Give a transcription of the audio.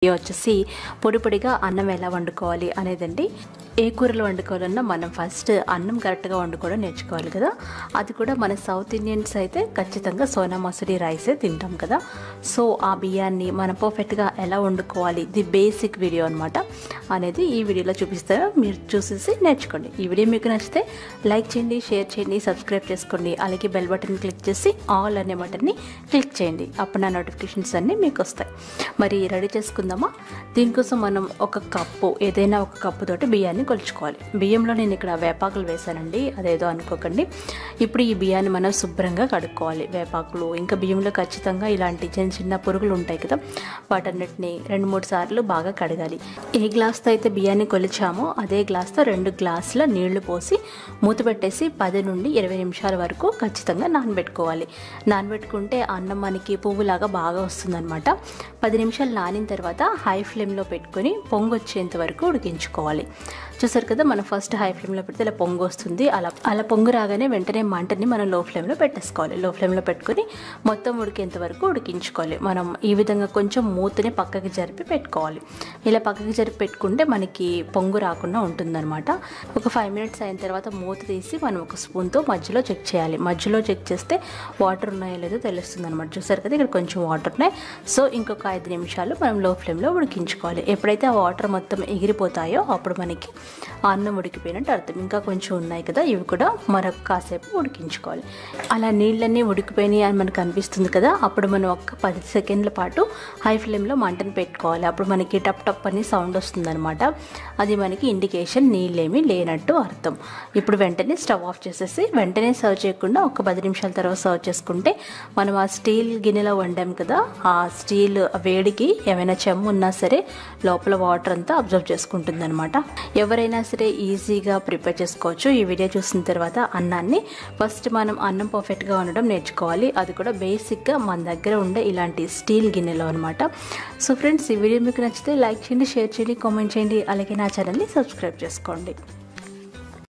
ఇది వచ్చేసి పొడి పొడిగా అన్నం ఎలా వండుకోవాలి అనేదండి. ఏ కూరలు వండుకోవాలన్నా మనం ఫస్ట్ అన్నం కరెక్ట్గా వండుకోవడం నేర్చుకోవాలి కదా. అది కూడా మన సౌత్ ఇండియన్స్ అయితే ఖచ్చితంగా సోనా మసూరి రైసే తింటాం కదా. సో ఆ బియ్యాన్ని మనం పర్ఫెక్ట్గా ఎలా వండుకోవాలి, ది బేసిక్ వీడియో అనమాట అనేది ఈ వీడియోలో చూపిస్తారో మీరు చూసేసి నేర్చుకోండి. ఈ వీడియో మీకు నచ్చితే లైక్ చేయండి, షేర్ చేయండి, సబ్స్క్రైబ్ చేసుకోండి. అలాగే బెల్ బటన్ క్లిక్ చేసి ఆల్ అనే బటన్ని క్లిక్ చేయండి. అప్పుడు నా నోటిఫికేషన్స్ అన్నీ మీకు వస్తాయి. మరి రెడీ చేసుకుందామా? దీనికోసం మనం ఒక కప్పు, ఏదైనా ఒక కప్పు తోటి బియ్యాన్ని కొలుచుకోవాలి. బియ్యంలో నేను ఇక్కడ వేపాకులు వేసానండి, అదేదో అనుకోకండి. ఇప్పుడు ఈ బియ్యాన్ని మనం శుభ్రంగా కడుక్కోవాలి. వేపాకులు ఇంకా బియ్యంలో ఖచ్చితంగా ఇలాంటి చిన్న చిన్న పురుగులు ఉంటాయి కదా, వాటన్నిటిని 2-3 సార్లు బాగా కడగాలి. ఏ గ్లాస్తో అయితే బియ్యాన్ని కొలిచామో అదే గ్లాస్తో 2 గ్లాసుల నీళ్లు పోసి మూత పెట్టేసి 10 నుండి 20 నిమిషాల వరకు ఖచ్చితంగా నానబెట్టుకోవాలి. నానబెట్టుకుంటే అన్నం మనకి పువ్వులాగా బాగా వస్తుందన్నమాట. 10 నిమిషాలు నానిన తర్వాత హై ఫ్లేమ్లో పెట్టుకొని పొంగు వచ్చేంత వరకు ఉడికించుకోవాలి. చూసారు కదా, మనం ఫస్ట్ హై ఫ్లేమ్లో పెడితే ఇలా పొంగు వస్తుంది. అలా పొంగు రాగానే వెంటనే మంటని మనం లో ఫ్లేమ్లో పెట్టేసుకోవాలి. లో ఫ్లేమ్లో పెట్టుకొని మొత్తం ఉడికేంత వరకు ఉడికించుకోవాలి. మనం ఈ విధంగా కొంచెం మూతని పక్కకి జరిపి పెట్టుకోవాలి. ఇలా పక్కకి జరిపి పెట్టుకుంటే మనకి పొంగు రాకుండా ఉంటుందన్నమాట. ఒక 5 మినిట్స్ అయిన తర్వాత మూత తీసి మనం ఒక స్పూన్తో మధ్యలో చెక్ చేయాలి. మధ్యలో చెక్ చేస్తే వాటర్ ఉన్నాయో లేదో తెలుస్తుంది అనమాట. చూసారు కదా, ఇక్కడ కొంచెం వాటర్ ఉన్నాయి. సో ఇంకొక 5 నిమిషాలు మనం లో ఫ్లేమ్లో ఉడికించుకోవాలి. ఎప్పుడైతే ఆ వాటర్ మొత్తం ఎగిరిపోతాయో అప్పుడు మనకి అన్నం ఉడికిపోయినట్టు అర్థం. ఇంకా కొంచెం ఉన్నాయి కదా, ఇవి కూడా మరొక కాసేపు ఉడికించుకోవాలి. అలా నీళ్ళన్నీ ఉడికిపోయినాయి అని మనకు అనిపిస్తుంది కదా, అప్పుడు మనం ఒక 10 సెకండ్ల పాటు హై ఫ్లేమ్లో మంటను పెట్టుకోవాలి. అప్పుడు మనకి టప్ టప్ అని సౌండ్ వస్తుంది అనమాట. అది మనకి ఇండికేషన్ నీళ్ళేమీ లేనట్టు అర్థం. ఇప్పుడు వెంటనే స్టవ్ ఆఫ్ చేసేసి వెంటనే సర్వ్ చేయకుండా ఒక 10 నిమిషాల తర్వాత సర్వ్ చేసుకుంటే మనం ఆ స్టీల్ గిన్నెలో వండాం కదా, ఆ స్టీల్ వేడికి ఏమైనా చెమ్ము ఉన్నా సరే లోపల వాటర్ అంతా అబ్జర్వ్ చేసుకుంటుంది అనమాట. ఎవరైనా సరే ఈజీగా ప్రిపేర్ చేసుకోవచ్చు. ఈ వీడియో చూసిన తర్వాత అన్నాన్ని ఫస్ట్ మనం అన్నం పర్ఫెక్ట్గా వండడం నేర్చుకోవాలి. అది కూడా బేసిక్గా మన దగ్గర ఉండే ఇలాంటి స్టీల్ గిన్నెలో అనమాట. సో ఫ్రెండ్స్, ఈ వీడియో మీకు నచ్చితే లైక్ చేయండి, షేర్ చేయండి, కామెంట్ చేయండి. అలాగే నా ఛానల్ని సబ్స్క్రైబ్ చేసుకోండి.